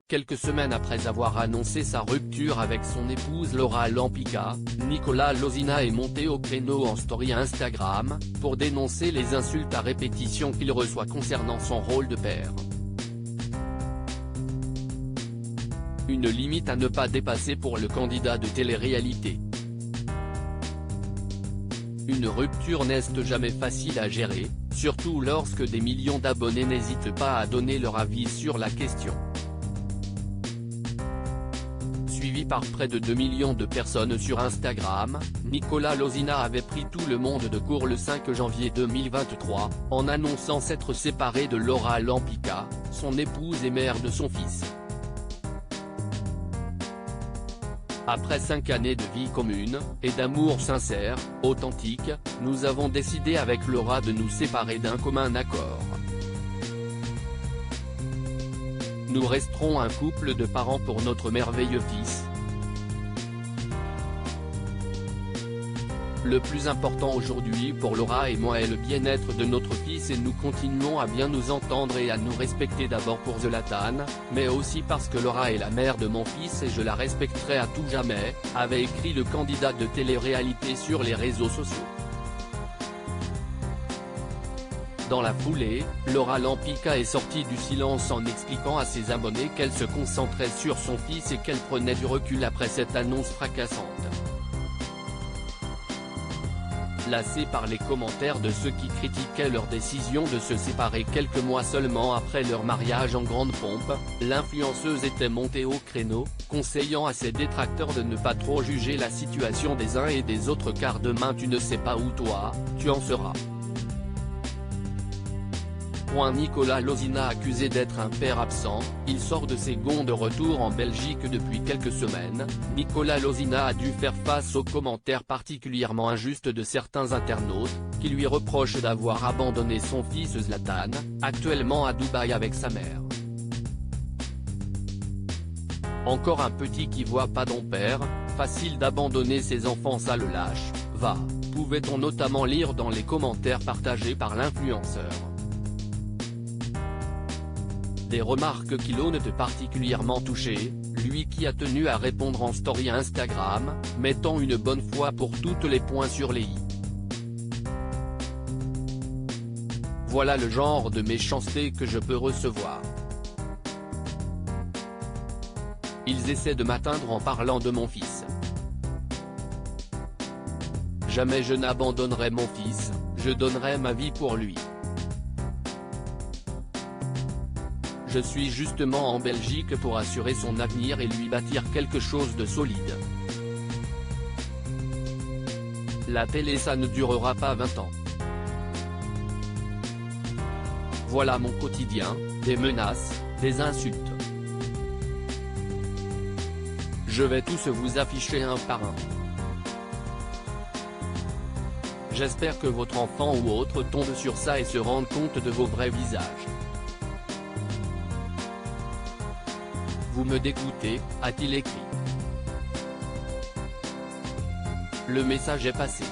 Quelques semaines après avoir annoncé sa rupture avec son épouse Laura Lampica, Nicolas Lozina est monté au créneau en story Instagram, pour dénoncer les insultes à répétition qu'il reçoit concernant son rôle de père. Une limite à ne pas dépasser pour le candidat de télé-réalité. Une rupture n'est jamais facile à gérer, surtout lorsque des millions d'abonnés n'hésitent pas à donner leur avis sur la question. Suivi par près de 2 millions de personnes sur Instagram, Nicolas Lozina avait pris tout le monde de court le 5 janvier 2023, en annonçant s'être séparé de Laura Lampica, son épouse et mère de son fils. Après 5 années de vie commune, et d'amour sincère, authentique, nous avons décidé avec Laura de nous séparer d'un commun accord. Nous resterons un couple de parents pour notre merveilleux fils. Le plus important aujourd'hui pour Laura et moi est le bien-être de notre fils et nous continuons à bien nous entendre et à nous respecter d'abord pour Zlatan, mais aussi parce que Laura est la mère de mon fils et je la respecterai à tout jamais, avait écrit le candidat de télé-réalité sur les réseaux sociaux. Dans la foulée, Laura Lampica est sortie du silence en expliquant à ses abonnés qu'elle se concentrait sur son fils et qu'elle prenait du recul après cette annonce fracassante. Lassée par les commentaires de ceux qui critiquaient leur décision de se séparer quelques mois seulement après leur mariage en grande pompe, l'influenceuse était montée au créneau, conseillant à ses détracteurs de ne pas trop juger la situation des uns et des autres car demain tu ne sais pas où toi, tu en seras. Nicolas Lozina accusé d'être un père absent, il sort de ses gonds de retour en Belgique depuis quelques semaines. Nicolas Lozina a dû faire face aux commentaires particulièrement injustes de certains internautes, qui lui reprochent d'avoir abandonné son fils Zlatan, actuellement à Dubaï avec sa mère. Encore un petit qui voit pas ton père, facile d'abandonner ses enfants, ça le lâche, va, pouvait-on notamment lire dans les commentaires partagés par l'influenceur. Des remarques qui l'ont particulièrement touché, lui qui a tenu à répondre en story Instagram, mettant une bonne fois pour toutes les points sur les i. Voilà le genre de méchanceté que je peux recevoir. Ils essaient de m'atteindre en parlant de mon fils. Jamais je n'abandonnerai mon fils, je donnerai ma vie pour lui. Je suis justement en Belgique pour assurer son avenir et lui bâtir quelque chose de solide. La télé ça ne durera pas 20 ans. Voilà mon quotidien, des menaces, des insultes. Je vais tous vous afficher un par un. J'espère que votre enfant ou autre tombe sur ça et se rende compte de vos vrais visages. Vous me dégoûtez, a-t-il écrit. Le message est passé.